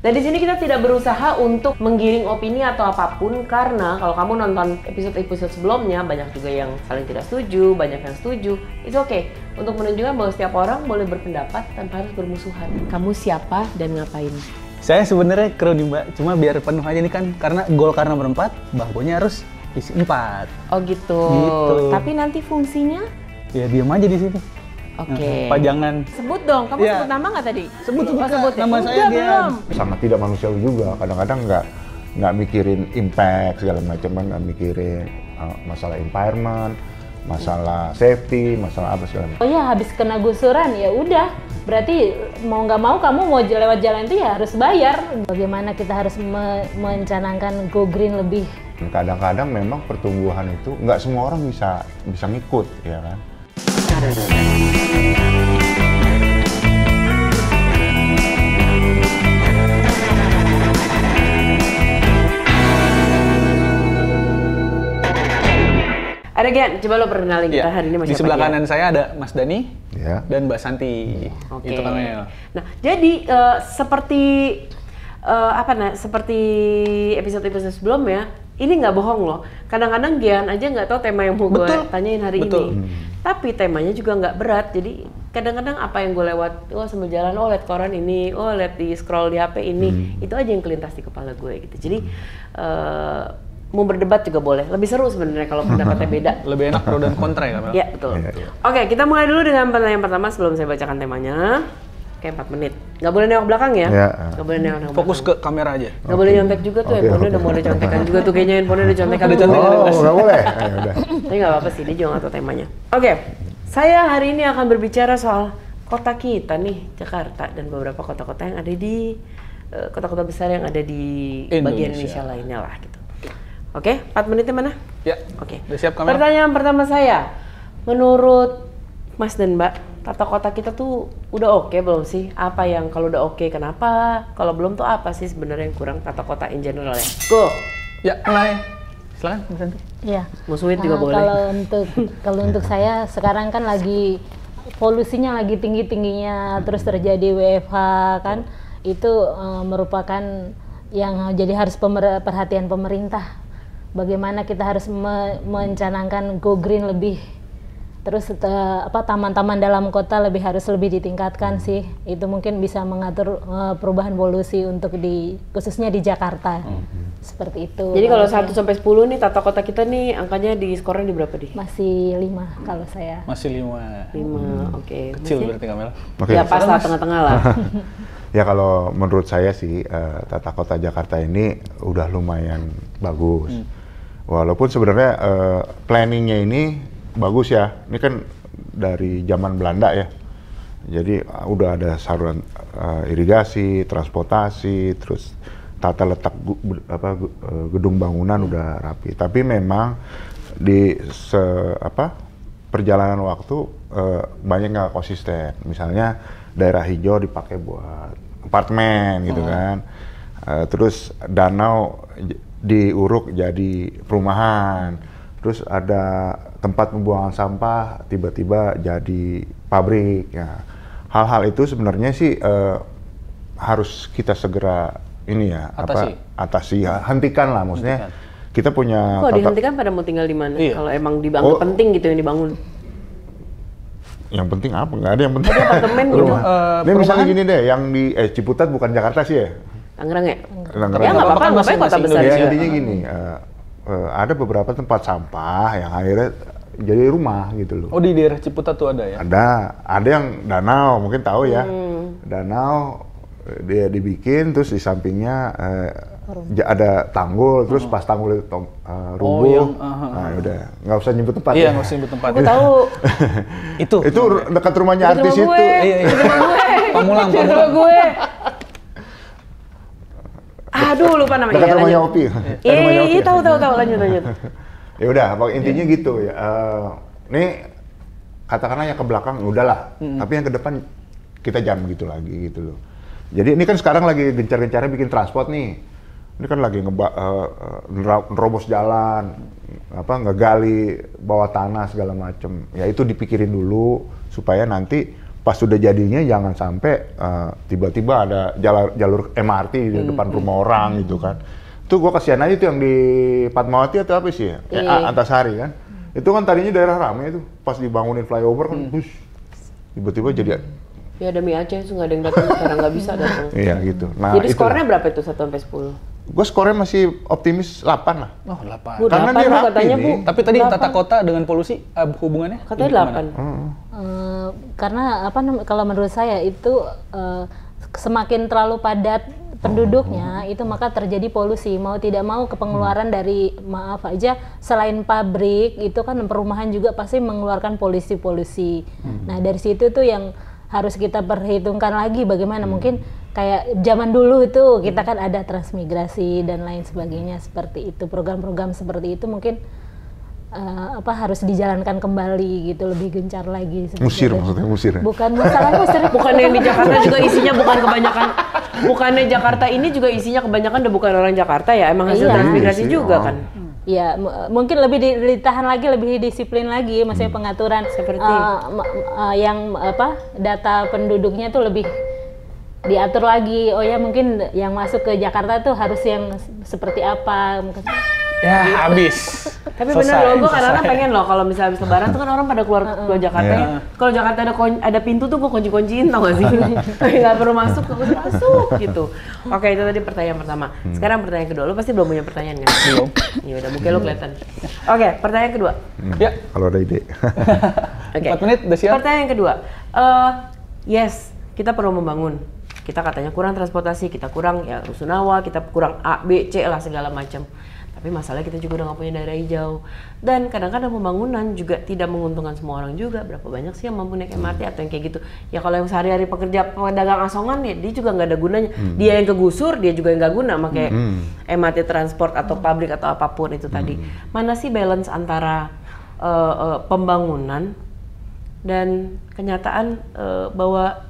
Nah, di sini kita tidak berusaha untuk menggiring opini atau apapun, karena kalau kamu nonton episode-episode sebelumnya banyak juga yang saling tidak setuju, banyak yang setuju. It's okay untuk menunjukkan bahwa setiap orang boleh berpendapat tanpa harus bermusuhan. Kamu siapa dan ngapain? Saya sebenarnya kru nih Mbak, cuma biar penuh aja nih kan, karena gol karena berempat, bangkunya harus isi 4. Oh gitu. Tapi nanti fungsinya? Ya diam aja di sini. Oke. Pajangan. Sebut dong, kamu sebut nama nggak tadi? Sebut ya? nama saya dia. Belum. Sangat tidak manusiawi juga. Kadang-kadang nggak mikirin impact segala macam, nggak mikirin masalah environment, masalah safety, masalah apa segala macam. Oh ya, habis kena gusuran ya udah. Berarti mau nggak mau kamu mau lewat jalan itu ya harus bayar. Bagaimana kita harus mencanangkan go green lebih? Kadang-kadang memang pertumbuhan itu nggak semua orang bisa ngikut, ya kan? Ada Gen, coba lo perkenalin kita hari ini Di sebelah kanan saya ada Mas Dani dan Mbak Santi. Oke. Itu Kamel. Nah, jadi seperti seperti episode-episode sebelumnya, ini nggak bohong loh. Kadang-kadang Gian aja nggak tahu tema yang mau gue tanyain hari ini. Tapi temanya juga nggak berat. Jadi kadang-kadang apa yang gue lewat, sambil jalan, liat koran ini, liat di scroll di HP ini, itu aja yang kelintas di kepala gue gitu. Jadi mau berdebat juga boleh. Lebih seru sebenarnya kalau pendapatnya beda. Lebih enak pro dan kontra ya Kamel? Iya, betul. Oke, kita mulai dulu dengan pertanyaan pertama sebelum saya bacakan temanya. Oke, 4 menit. Nggak boleh nengok belakang ya? Nggak boleh nengok belakang. Fokus ke kamera aja. Nggak boleh nyontek juga tuh, handphonenya udah mulai contekan juga tuh. Kayaknya handphonenya udah contekan. Nggak boleh? Udah. Tapi nggak apa-apa sih, dia juga nggak tahu temanya. Oke, saya hari ini akan berbicara soal kota kita nih, Jakarta, dan beberapa kota-kota yang ada di kota-kota besar yang ada di bagian Indonesia lainnya lah gitu. Oke, 4 menitnya mana? Ya. Oke. Udah siap Kamel? Pertanyaan pertama saya, menurut Mas dan Mbak, tata kota kita tuh udah oke belum sih? Apa yang kalau udah oke kenapa? Kalau belum tuh apa sih sebenarnya yang kurang tata kota in general ya? Go. Ya, mulai. Silakan Mas Santi. Iya. Musuhin juga boleh. Kalau untuk saya sekarang kan lagi polusinya lagi tinggi-tingginya, terus terjadi WFH kan, itu merupakan yang jadi harus perhatian pemerintah. Bagaimana kita harus mencanangkan go green lebih, terus taman-taman dalam kota harus lebih ditingkatkan sih. Itu mungkin bisa mengatur perubahan polusi untuk khususnya di Jakarta. Seperti itu. Jadi kalau 1 sampai 10 nih tata kota kita nih angkanya di skornya di berapa di? Masih 5 kalau saya. Masih 5. 5, oke. Kecil berarti Kamel. Ya pas lah, tengah-tengah lah. Ya kalau menurut saya sih tata kota Jakarta ini udah lumayan bagus. Walaupun sebenarnya planningnya ini bagus ya. Ini kan dari zaman Belanda ya. Jadi udah ada saluran irigasi, transportasi, terus tata letak gedung bangunan udah rapi. Tapi memang di perjalanan waktu banyak nggak konsisten. Misalnya daerah hijau dipakai buat apartemen gitu kan. Terus danau diuruk jadi perumahan. Terus ada tempat pembuangan sampah tiba-tiba jadi pabrik. Ya. Hal-hal itu sebenarnya sih harus kita segera atasi ya, hentikan lah maksudnya. Kita punya kok dihentikan pada mau tinggal di mana? Kalau emang dibangun penting gitu yang dibangun. Yang penting apa? Nggak ada yang penting. Ada apartemen gitu. Ini misalnya gini deh, yang di Ciputat bukan Jakarta sih ya? Tangerang ya? Tangerang. Ya nggak apa-apa, ngapain kota besar. Ya, intinya gini, ada beberapa tempat sampah yang akhirnya jadi rumah gitu loh. Oh di daerah Ciputat tuh ada ya? Ada yang danau, mungkin tahu ya. Danau dia dibikin, terus di sampingnya ada tanggul, terus pas tanggul itu rubuh, nah udah nggak usah nyebut tempat. Iya, nggak usah nyebut tempat. Aku tahu. Itu dekat rumahnya artis itu. Iya. Pamulang. Gue. Aduh, lupa namanya. Dekat rumahnya Opi. Iya, tahu lanjut. Ya udah, intinya gitu ya. Nih katakanlah yang ke belakang udahlah, tapi yang ke depan kita jangan begitu lagi gitu loh. Jadi ini kan sekarang lagi gencar-gencarnya bikin transport nih. Ini kan lagi nerobos jalan, ngegali bawah tanah segala macem. Ya itu dipikirin dulu supaya nanti pas sudah jadinya jangan sampai tiba-tiba ada jalur MRT di depan rumah orang gitu kan. Itu gue kasihan aja tuh yang di Fatmawati atau apa sih ya? Antasari kan. Itu kan tadinya daerah ramai itu, pas dibangunin flyover kan, tiba-tiba jadi. Ya demi Aceh itu nggak ada yang datang, sekarang nggak bisa datang. Iya gitu. Nah, jadi skornya berapa itu 1 sampai 10? Gue skornya masih optimis 8 lah. Oh, 8. Bu, Karena 8 dia rapi katanya, nih. Bu. Tapi tadi 8. tata kota dengan polusi hubungannya? Katanya 8. Karena kalau menurut saya itu semakin terlalu padat penduduknya itu maka terjadi polusi, mau tidak mau pengeluaran dari maaf aja selain pabrik itu kan perumahan juga pasti mengeluarkan polusi. Nah dari situ tuh yang harus kita perhitungkan lagi bagaimana mungkin kayak zaman dulu itu kita kan ada transmigrasi dan lain sebagainya seperti itu, program-program seperti itu mungkin harus dijalankan kembali gitu, lebih gencar lagi. Musir maksudnya, musir. Bukan masalah musir. Bukan yang di Jakarta juga isinya bukan kebanyakan, bukannya Jakarta ini juga isinya kebanyakan udah bukan orang Jakarta ya, emang hasil transmigrasi juga kan. Ya, mungkin lebih ditahan lagi, lebih disiplin lagi, maksudnya pengaturan seperti yang data penduduknya tuh lebih diatur lagi. Oh ya, mungkin yang masuk ke Jakarta tuh harus yang seperti apa. Ya habis. Tapi bener loh, gue kadang-kadang pengen loh kalau misalnya habis lebaran tuh kan orang pada keluar Jakarta ya. Kalau Jakarta ada pintu tuh gue kunci-kunciin, tau gak sih? Nggak perlu masuk, gue masuk gitu. Oke, itu tadi pertanyaan pertama. Sekarang pertanyaan kedua, lo pasti belum punya pertanyaan kan? Belum. Iya udah, mungkin lo kelihatan. Oke, pertanyaan kedua. Ya. Kalau ada ide. Oke. 4 menit udah siap. Pertanyaan kedua. Yes, kita perlu membangun. Kita katanya kurang transportasi, kita kurang ya rusunawa, kita kurang A, B, C lah segala macam. Tapi masalahnya kita juga udah nggak punya daerah hijau. Dan kadang-kadang pembangunan juga tidak menguntungkan semua orang juga. Berapa banyak sih yang mampu naik MRT atau yang kayak gitu. Ya kalau yang sehari-hari pedagang asongan ya dia juga nggak ada gunanya. Dia yang kegusur, dia juga yang nggak guna pakai MRT transport atau pabrik atau apapun itu tadi. Mana sih balance antara pembangunan dan kenyataan bahwa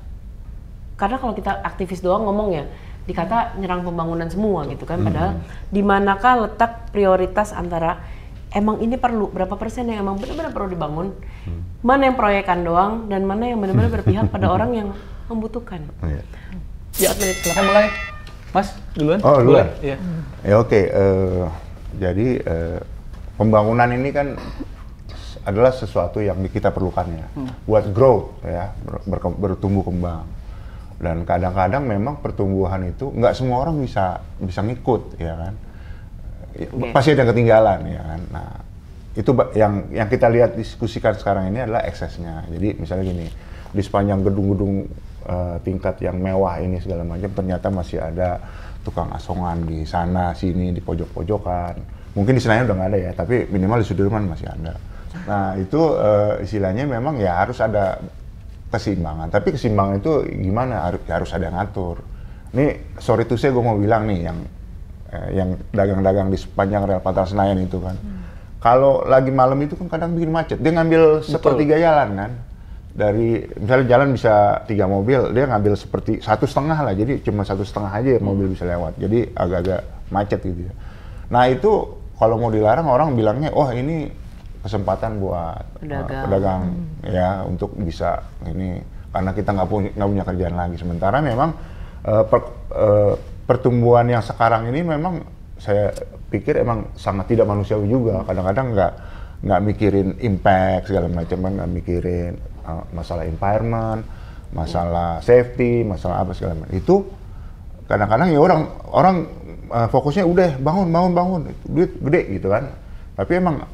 karena kalau kita aktivis doang ngomong ya, dikata nyerang pembangunan semua gitu kan, padahal di manakah letak prioritas antara emang ini perlu, berapa persen yang emang benar-benar perlu dibangun, mana yang proyekan doang, dan mana yang benar-benar berpihak pada orang yang membutuhkan. Ya, silakan mulai. Mas, duluan? Oh, duluan? Iya. Ya oke, jadi pembangunan ini kan adalah sesuatu yang kita perlukan ya, buat growth ya, bertumbuh kembang. Dan kadang-kadang memang pertumbuhan itu nggak semua orang bisa ngikut ya kan, pasti ada ketinggalan ya kan. Nah itu yang kita lihat diskusikan sekarang ini adalah eksesnya. Jadi misalnya gini, di sepanjang gedung-gedung tingkat yang mewah ini segala macam ternyata masih ada tukang asongan di sana sini di pojok-pojokan. Mungkin di Senayan udah nggak ada ya, tapi minimal di Sudirman masih ada. Nah itu istilahnya memang ya harus ada keseimbangan, tapi keseimbangan itu gimana? Harus ada yang ngatur. Ini sorry to say gue mau bilang nih yang dagang-dagang di sepanjang rel Pantai Senayan itu kan, kalau lagi malam itu kan kadang bikin macet. Dia ngambil sepertiga jalan kan, dari misalnya jalan bisa 3 mobil, dia ngambil seperti 1,5 lah, jadi cuma 1,5 aja mobil bisa lewat, jadi agak-agak macet gitu ya. Nah itu kalau mau dilarang orang bilangnya, wah ini kesempatan buat pedagang ya untuk bisa ini, karena kita nggak punya kerjaan lagi. Sementara memang pertumbuhan yang sekarang ini memang saya pikir emang sangat tidak manusiawi juga. Kadang-kadang nggak mikirin impact segala macam, nggak mikirin masalah environment, masalah safety, masalah apa segala macam. Itu kadang-kadang ya orang fokusnya udah bangun duit gede gitu kan. Tapi emang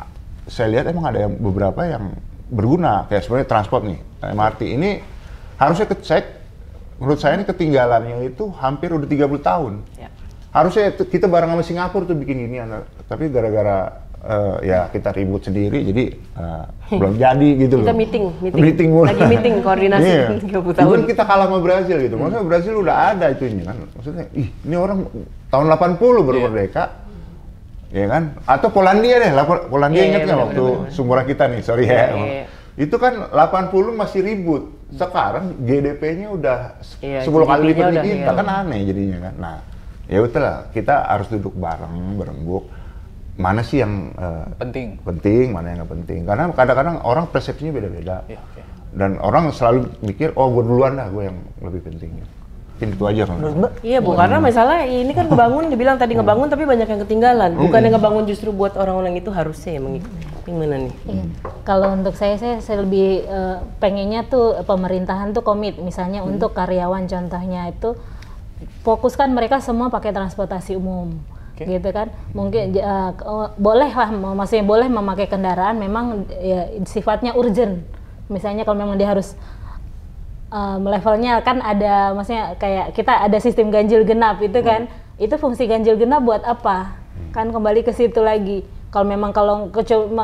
saya lihat emang ada beberapa yang berguna, kayak sebenarnya transport nih, MRT ini harusnya menurut saya ini ketinggalannya itu hampir udah 30 tahun. Ya. Harusnya kita bareng sama Singapura tuh bikin ini, tapi gara-gara ya kita ribut sendiri, jadi belum jadi gitu kita loh. Meeting lagi meeting koordinasi 30 tahun. Even kita kalah sama Brazil gitu, maksudnya Brazil udah ada itunya kan, maksudnya ini orang tahun 80 baru merdeka. Ya kan? Atau Polandia deh, Polandia ingat nggak waktu sumuran kita nih, sorry ya. Itu kan 80 masih ribut, sekarang GDP-nya udah 10 kali lipat kita, kan aneh jadinya kan. Nah, ya udahlah, kita harus duduk bareng, berembuk, mana sih yang penting, mana yang nggak penting. Karena kadang-kadang orang persepsinya beda-beda. dan orang selalu mikir, oh gue duluan dah, gue yang lebih penting. Mungkin itu aja kan. Iya Bu, karena masalah ini kan ngebangun, dibilang tadi ngebangun tapi banyak yang ketinggalan. Bukan yang ngebangun justru buat orang-orang itu harusnya yang mengikuti. Gimana nih? Iya. Kalau untuk saya lebih pengennya tuh pemerintahan tuh komit, misalnya untuk karyawan contohnya itu fokuskan mereka semua pakai transportasi umum, gitu kan? Mungkin boleh lah, maksudnya boleh memakai kendaraan, memang ya, sifatnya urgent. Misalnya kalau memang dia harus levelnya kan ada, maksudnya kayak kita ada sistem ganjil genap itu kan, itu fungsi ganjil genap buat apa? Kan kembali ke situ lagi. Kalau memang kalau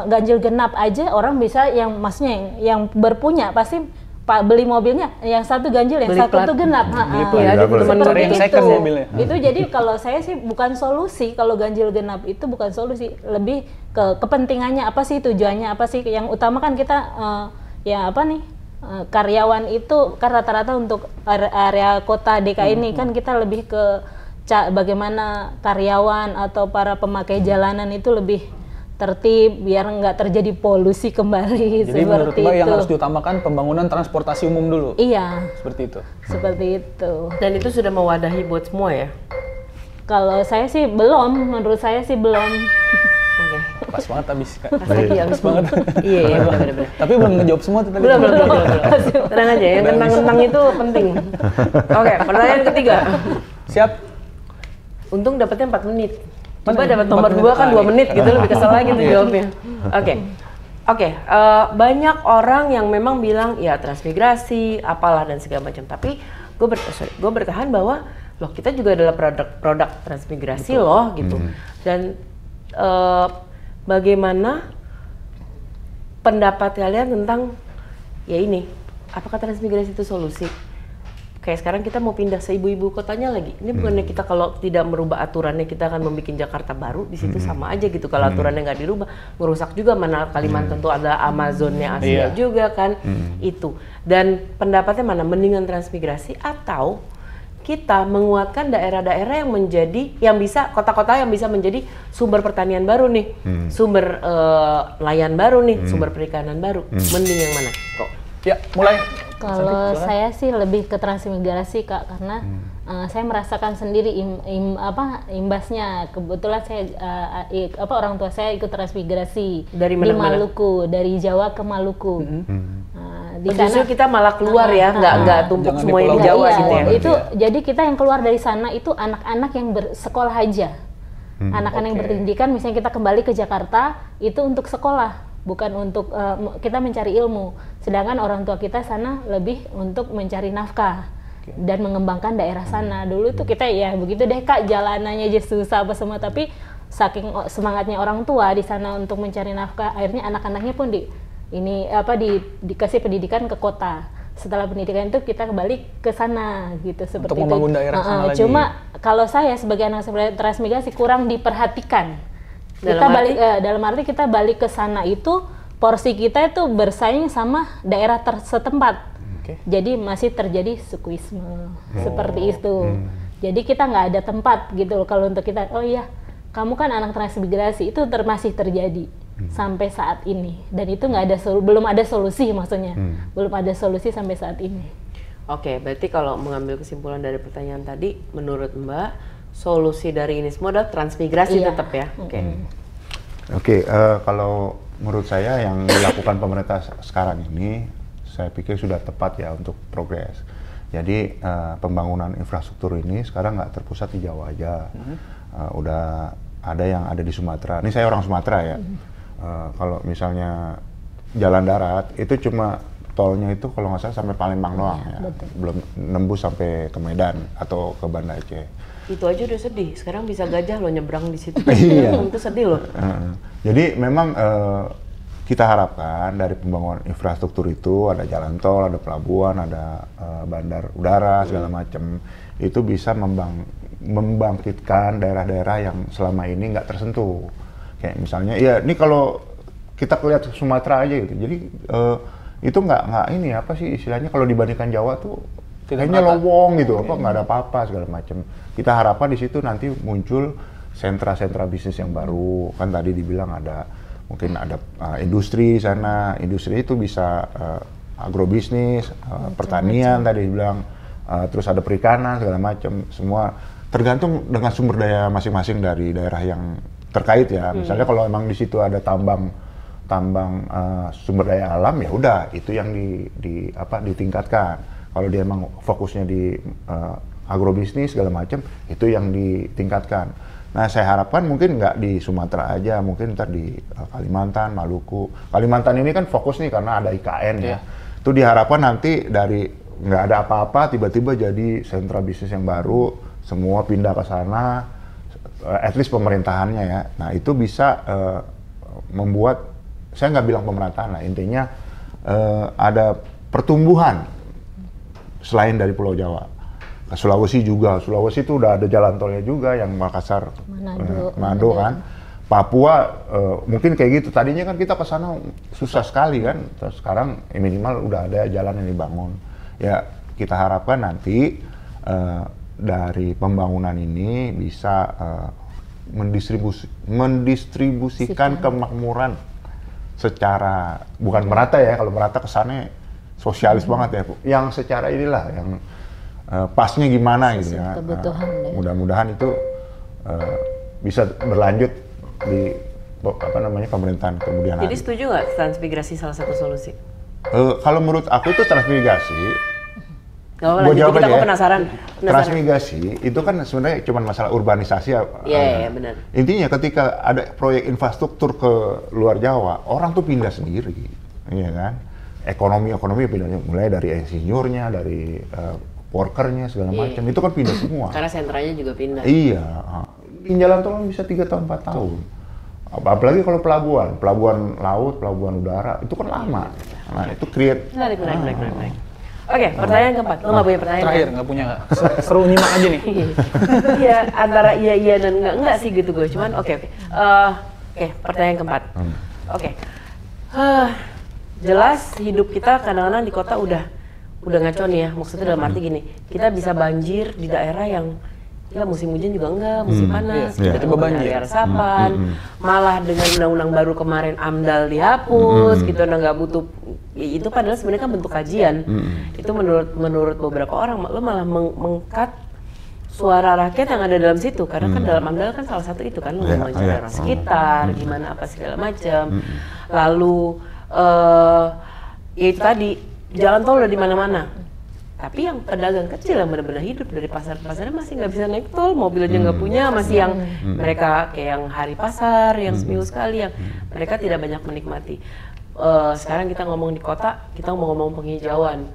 ganjil genap aja orang bisa, yang maksudnya yang berpunya pasti beli mobilnya yang satu ganjil, yang beli satu plat. tuh genap. Ya, Seperti yang itu. second mobilnya. Itu jadi kalau saya sih bukan solusi, kalau ganjil genap itu bukan solusi, lebih ke kepentingannya apa sih, tujuannya apa sih. Yang utama kan kita ya apa nih, karyawan itu kan rata-rata untuk area kota DKI ini kan kita lebih ke bagaimana karyawan atau para pemakai jalanan itu lebih tertib biar nggak terjadi polusi kembali. Jadi menurut seperti Mbak itu. yang harus diutamakan pembangunan transportasi umum dulu. Iya, Seperti itu. seperti itu. Dan itu sudah mewadahi buat semua ya? Kalau saya sih belum, menurut saya sih belum. Oke. Pas banget habis Kak. Pas lagi habis banget. Iya, iya, benar-benar. Tapi belum ngejawab semua tuh tadi. Belum. Tenang aja, yang kentang-kentang itu penting. Oke, pertanyaan ketiga. Siap. Untung dapatnya 4 menit. Coba Mana? dapat nomor 4 2 kan 2 menit. menit gitu, lebih kesel lagi tuh jawabnya. Oke, banyak orang yang memang bilang ya transmigrasi, apalah dan segala macam. Tapi gue bertahan bahwa loh kita juga adalah produk transmigrasi. Betul. Loh gitu. Dan bagaimana pendapat kalian tentang ya ini, apakah transmigrasi itu solusi? Kayak sekarang kita mau pindah seibu-ibu kotanya lagi. Ini bukannya kita kalau tidak merubah aturannya kita akan membuat Jakarta baru di situ sama aja gitu. Kalau aturannya nggak dirubah, merusak juga. Mana Kalimantan tuh ada Amazonnya Asia juga kan itu. Dan pendapatnya mana? Mendingan transmigrasi atau kita menguatkan daerah-daerah yang menjadi, yang bisa, kota-kota yang bisa menjadi sumber pertanian baru nih, sumber nelayan baru nih, sumber perikanan baru. Mending yang mana? Kok? Ya, mulai. Kalau saya sih lebih ke transmigrasi Kak, karena saya merasakan sendiri imbasnya. Kebetulan saya orang tua saya ikut transmigrasi dari di Maluku, dari Jawa ke Maluku. Di justru kita malah keluar ya, nggak tumpuk semua yang di Jawa gitu ya. Itu jadi kita yang keluar dari sana itu anak-anak yang bersekolah aja. Anak-anak yang berpendidikan, misalnya kita kembali ke Jakarta itu untuk sekolah, bukan untuk kita mencari ilmu. Sedangkan orang tua kita sana lebih untuk mencari nafkah dan mengembangkan daerah sana. Dulu tuh kita ya begitu deh Kak, jalanannya aja susah apa semua, tapi saking semangatnya orang tua di sana untuk mencari nafkah, akhirnya anak-anaknya pun dikasih pendidikan ke kota. Setelah pendidikan itu kita kembali ke sana gitu, seperti untuk membangun daerah sana lagi. Cuma kalau saya sebagai anak transmigrasi kurang diperhatikan. Dalam arti kita balik ke sana itu porsi kita itu bersaing sama daerah setempat. Jadi masih terjadi sukuisme seperti itu. Jadi kita nggak ada tempat gitu loh kalau untuk kita. Oh iya, kamu kan anak transmigrasi, itu masih terjadi sampai saat ini. Dan itu nggak ada belum ada solusi maksudnya. Belum ada solusi sampai saat ini. Oke, berarti kalau mengambil kesimpulan dari pertanyaan tadi, menurut Mbak, solusi dari ini semua adalah transmigrasi tetap ya. Oke, kalau menurut saya yang dilakukan pemerintah sekarang ini, saya pikir sudah tepat ya untuk progres. Jadi pembangunan infrastruktur ini sekarang nggak terpusat di Jawa aja, udah ada yang ada di Sumatera. Ini saya orang Sumatera ya. Kalau misalnya jalan darat itu cuma tolnya itu kalau nggak salah sampai Palembang doang ya, belum nembus sampai ke Medan atau ke Banda Aceh. Itu aja udah sedih. Sekarang bisa gajah loh nyebrang di situ. Iya. Itu sedih loh. Jadi memang kita harapkan dari pembangunan infrastruktur itu ada jalan tol, ada pelabuhan, ada bandar udara segala macam, itu bisa membangkitkan daerah-daerah yang selama ini nggak tersentuh. Kayak misalnya, ya ini kalau kita lihat Sumatera aja gitu. Jadi itu nggak ini apa sih istilahnya kalau dibandingkan Jawa tuh kayaknya lowong gitu, apa nggak ada apa-apa segala macam. Kita harapkan di situ nanti muncul sentra-sentra bisnis yang baru. Kan tadi dibilang ada mungkin ada industri di sana. Industri itu bisa agrobisnis, pertanian tadi bilang, terus ada perikanan segala macam, semua tergantung dengan sumber daya masing-masing dari daerah yang terkait ya. Misalnya kalau emang di situ ada tambang sumber daya alam, ya udah itu yang ditingkatkan. Kalau dia emang fokusnya di agrobisnis segala macam, itu yang ditingkatkan. Nah, saya harapkan mungkin nggak di Sumatera aja, mungkin ntar di Kalimantan, Maluku. Kalimantan ini kan fokus nih karena ada IKN ya. Itu diharapkan nanti dari nggak ada apa-apa, tiba-tiba jadi sentra bisnis yang baru, semua pindah ke sana, at least pemerintahannya ya. Nah, itu bisa membuat, saya nggak bilang pemerataan lah, intinya ada pertumbuhan selain dari Pulau Jawa. Sulawesi juga, Sulawesi itu udah ada jalan tolnya juga yang Makassar, Manado kan. Papua mungkin kayak gitu. Tadinya kan kita ke sana susah sekali kan. Terus sekarang minimal udah ada jalan yang dibangun. Ya kita harapkan nanti dari pembangunan ini bisa mendistribusikan kemakmuran secara bukan merata ya. Kalau merata kesannya sosialis banget ya. Yang secara inilah yang pasnya gimana gitu ya. Mudah-mudahan itu bisa berlanjut di pemerintahan kemudian hari. Jadi setuju nggak transmigrasi salah satu solusi? Kalau menurut aku itu transmigrasi. Gue jawab aja. Aku penasaran. Transmigrasi itu kan sebenarnya cuma masalah urbanisasi. Iya, benar. Intinya ketika ada proyek infrastruktur ke luar Jawa, orang tuh pindah sendiri, iya kan? Ekonomi pindahnya mulai dari insinyurnya, dari workernya segala macam, itu kan pindah semua. Karena sentranya juga pindah. Iya, jalan tol bisa 3 tahun 4 tahun. Apalagi kalau pelabuhan laut, pelabuhan udara, itu kan lama. Nah itu create. Menarik. Oke, pertanyaan keempat. Lo nggak punya pertanyaan? Terakhir nggak punya. Seru nyimak aja nih. Iya, antara iya dan enggak sih gitu gue. Cuman oke. Pertanyaan keempat. Oke. Jelas hidup kita kadang-kadang di kota udah ngaco nih ya, maksudnya dalam arti gini, kita bisa banjir di daerah yang ya musim hujan juga enggak, musim panas, kita coba banjir resapan, malah dengan undang-undang baru kemarin AMDAL dihapus, gitu, nggak butuh, ya itu padahal sebenarnya kan bentuk kajian, itu menurut beberapa orang, lo malah mengkat suara rakyat yang ada dalam situ, karena kan dalam AMDAL kan salah satu itu kan, lo mencari orang sekitar, gimana apa segala macam, lalu ya itu tadi, jalan tol udah di mana-mana, tapi yang pedagang kecil yang benar-benar hidup dari pasar ke pasarnya masih nggak bisa naik tol, mobil aja nggak punya, masih yang mereka kayak yang hari pasar, yang seminggu sekali, yang mereka tidak banyak menikmati. Sekarang kita ngomong di kota, kita mau ngomong penghijauan.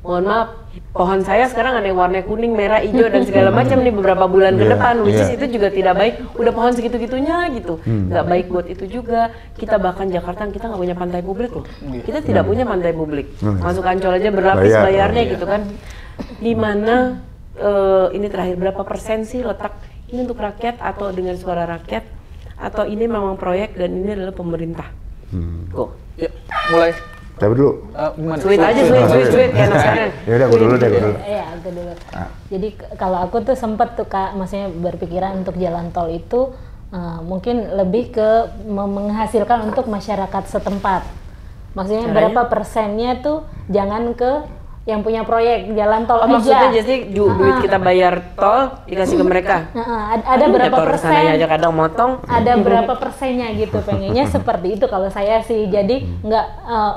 Mohon maaf, pohon saya sekarang ada yang warna kuning, merah, hijau dan segala macam nih beberapa bulan ke depan, which is itu juga tidak baik. Udah pohon segitu-gitunya gitu, nggak baik buat itu juga. Kita bahkan Jakarta kita nggak punya pantai publik loh. Kita tidak punya pantai publik. Masuk Ancol aja berlapis bayarnya gitu kan. Di mana ini terakhir berapa persen sih letak ini untuk rakyat atau dengan suara rakyat atau ini memang proyek dan ini adalah pemerintah? Go. Ya, mulai. Coba dulu. Sweet enak sekali. Ya udah, gue dulu. Iya, aku dulu. Jadi kalau aku tuh sempat tuh Kak, maksudnya berpikiran untuk jalan tol itu mungkin lebih ke menghasilkan untuk masyarakat setempat. Maksudnya berapa persennya tuh jangan ke yang punya proyek jalan tol aja. Maksudnya jadi duit kita bayar tol dikasih ke mereka. Ada berapa persen? Aja kadang motong. Ada berapa persennya gitu, pengennya seperti itu kalau saya sih. Jadi nggak,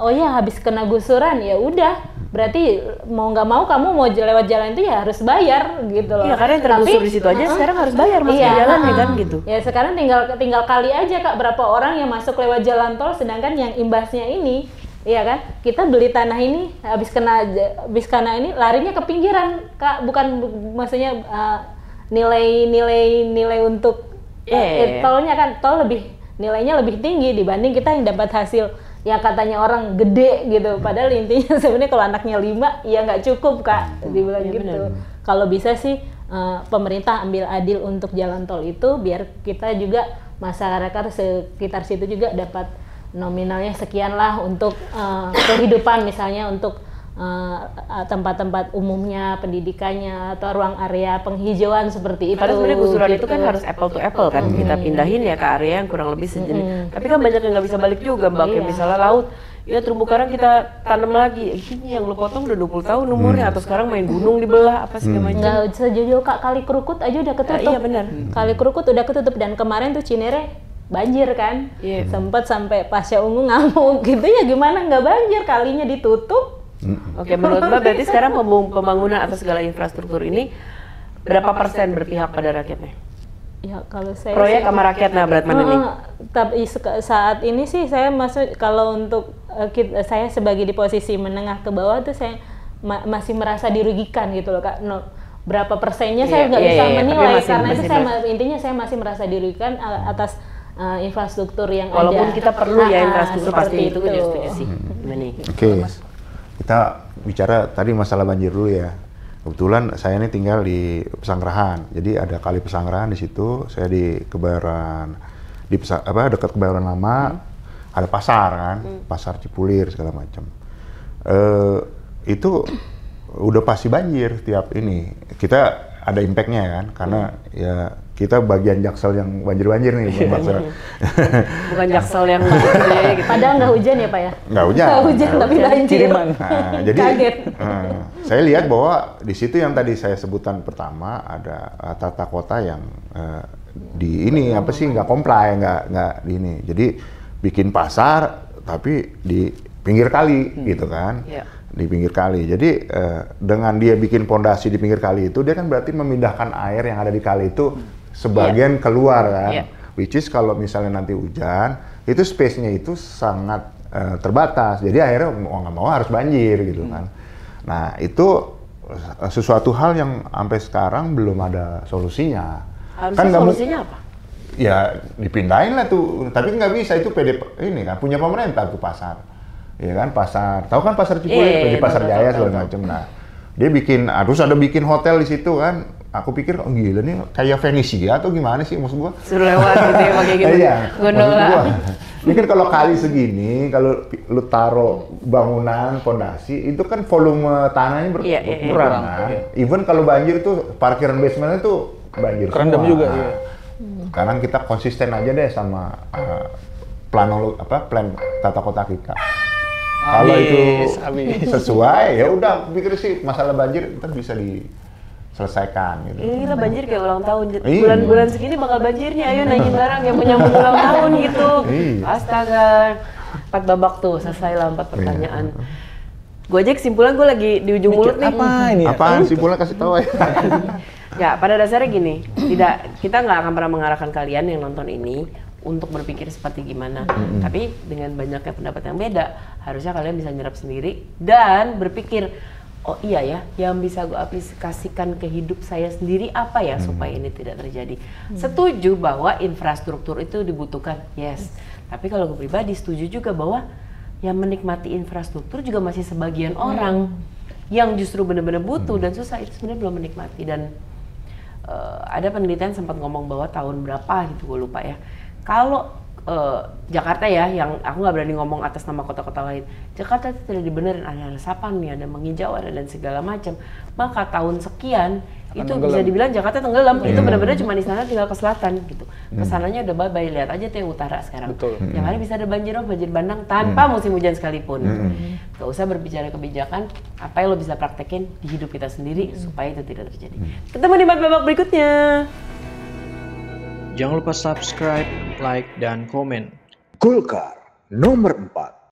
oh ya habis kena gusuran ya udah. Berarti mau nggak mau kamu mau lewat jalan itu ya harus bayar gitu loh. Iya, karena yang tergusur di situ aja sekarang harus bayar masuk jalan ya kan gitu. Ya sekarang tinggal kali aja Kak berapa orang yang masuk lewat jalan tol, sedangkan yang imbasnya ini, iya kan, kita beli tanah ini habis kena ini larinya ke pinggiran Kak, bukan maksudnya nilai untuk tolnya kan, tol nilainya lebih tinggi dibanding kita yang dapat hasil yang katanya orang gede gitu, padahal intinya sebenarnya kalau anaknya 5 ya nggak cukup Kak, dibilang gitu. Kalau bisa sih pemerintah ambil adil untuk jalan tol itu biar kita juga masyarakat sekitar situ juga dapat nominalnya sekian lah untuk kehidupan, misalnya untuk tempat-tempat umumnya, pendidikannya, atau ruang area penghijauan seperti itu. Karena sebenarnya gusuran itu kan harus apple to apple kan, kita pindahin ya ke area yang kurang lebih sejenis. Tapi kan banyak yang nggak bisa balik juga Mbak, kayak misalnya laut, ya terumbu karang kita tanam lagi. Ini yang lo potong udah 20 tahun umurnya, atau sekarang main gunung dibelah apa segala macam. Nggak sejauh Kali Kerukut aja udah ketutup. Iya benar. Kali Kerukut udah ketutup, dan kemarin tuh Cinere banjir kan. Sempat sampai Pasha Ungu ngamuk gitu, ya gimana nggak banjir, kalinya ditutup. Oke, menurut Mbak berarti sekarang pembangunan atas segala infrastruktur ini berapa persen berpihak pada rakyatnya? Ya kalau saya proyek sama rakyat, nah berat mana nih? Tapi saat ini sih saya masuk, kalau untuk saya sebagai di posisi menengah ke bawah tuh saya masih merasa dirugikan gitu loh Kak. Berapa persennya saya nggak bisa menilai, karena itu intinya saya masih merasa dirugikan atas infrastruktur yang ada. Walaupun kita perlu ya infrastruktur, pasti itu setuju sih. Oke, kita bicara tadi masalah banjir dulu ya. Kebetulan saya ini tinggal di Pesanggerahan, jadi ada kali Pesanggerahan di situ. Saya di Kebayoran, dekat Kebayoran Lama, ada pasar kan, pasar Cipulir segala macam. Itu udah pasti banjir tiap ini. Kita ada impact-nya kan, karena ya kita bagian Jaksel yang banjir-banjir nih, bukan Jaksel yang gitu. Padahal nggak hujan ya Pak ya? Nggak hujan. Nggak hujan tapi banjir. Nah, jadi kaget. Saya lihat bahwa di situ yang tadi saya sebutkan pertama ada tata kota yang di ini apa sih nggak comply, nggak di ini. Jadi bikin pasar tapi di pinggir kali gitu kan. Di pinggir kali. Jadi dengan dia bikin pondasi di pinggir kali itu, dia kan berarti memindahkan air yang ada di kali itu sebagian keluar kan. Which is kalau misalnya nanti hujan, itu space-nya itu sangat terbatas. Jadi akhirnya mau nggak mau harus banjir gitu kan. Nah itu sesuatu hal yang sampai sekarang belum ada solusinya. Harusnya solusinya apa? Ya dipindahin lah tuh, tapi nggak bisa, itu ini kan punya pemerintah tuh pasar. Ya kan, pasar, tahu kan pasar Cipulir, di Pasar Jaya segala macam. Nah, dia harus ada bikin hotel di situ kan. Aku pikir, oh gila nih kayak Venesia atau gimana sih maksud gua? Suruh lewat gitu ya, pakai gitu. Iya, gondola. Ini kan kalau kali segini, kalau lu taruh bangunan, pondasi, itu kan volume tanahnya berkurang kan. Even kalau banjir tuh, parkiran basementnya tuh banjir kerendam juga. Nah, sekarang kita konsisten aja deh sama plan tata kota kita. Kalau itu sesuai, ya udah pikir sih masalah banjir kita bisa diselesaikan gitu. Ini kita banjir kayak ulang tahun, bulan-bulan segini bakal banjirnya, ayo naikin barang yang menyambut ulang tahun gitu. Astaga, 4 babak tuh, selesai lah 4 pertanyaan. Gue aja kesimpulan, gue lagi di ujung mulut nih. Apa ini? Apaan kesimpulan, kasih tahu ya. Ya, pada dasarnya gini, kita nggak akan pernah mengarahkan kalian yang nonton ini untuk berpikir seperti gimana. Tapi dengan banyaknya pendapat yang beda, harusnya kalian bisa nyerap sendiri dan berpikir, oh iya ya, yang bisa gue aplikasikan ke hidup saya sendiri apa ya supaya ini tidak terjadi. Setuju bahwa infrastruktur itu dibutuhkan, yes. Tapi kalau gue pribadi setuju juga bahwa yang menikmati infrastruktur juga masih sebagian orang yang justru benar-benar butuh dan susah, itu sebenarnya belum menikmati. Dan ada penelitian sempat ngomong bahwa tahun berapa gitu, gue lupa ya, kalau Jakarta ya, yang aku nggak berani ngomong atas nama kota-kota lain, Jakarta itu tidak dibenerin, ada resapan nih, ada menghijau, ada dan segala macam, maka tahun sekian itu bisa dibilang Jakarta tenggelam. Itu benar-benar cuma di sana tinggal ke selatan gitu. Kesananya udah bye-bye, lihat aja tuh yang utara sekarang. Yang ada bisa ada banjir bandang tanpa musim hujan sekalipun. Gak usah berbicara kebijakan, apa yang lo bisa praktekin di hidup kita sendiri supaya itu tidak terjadi. Ketemu di babak berikutnya. Jangan lupa subscribe, like, dan komen. Golkar nomor 4.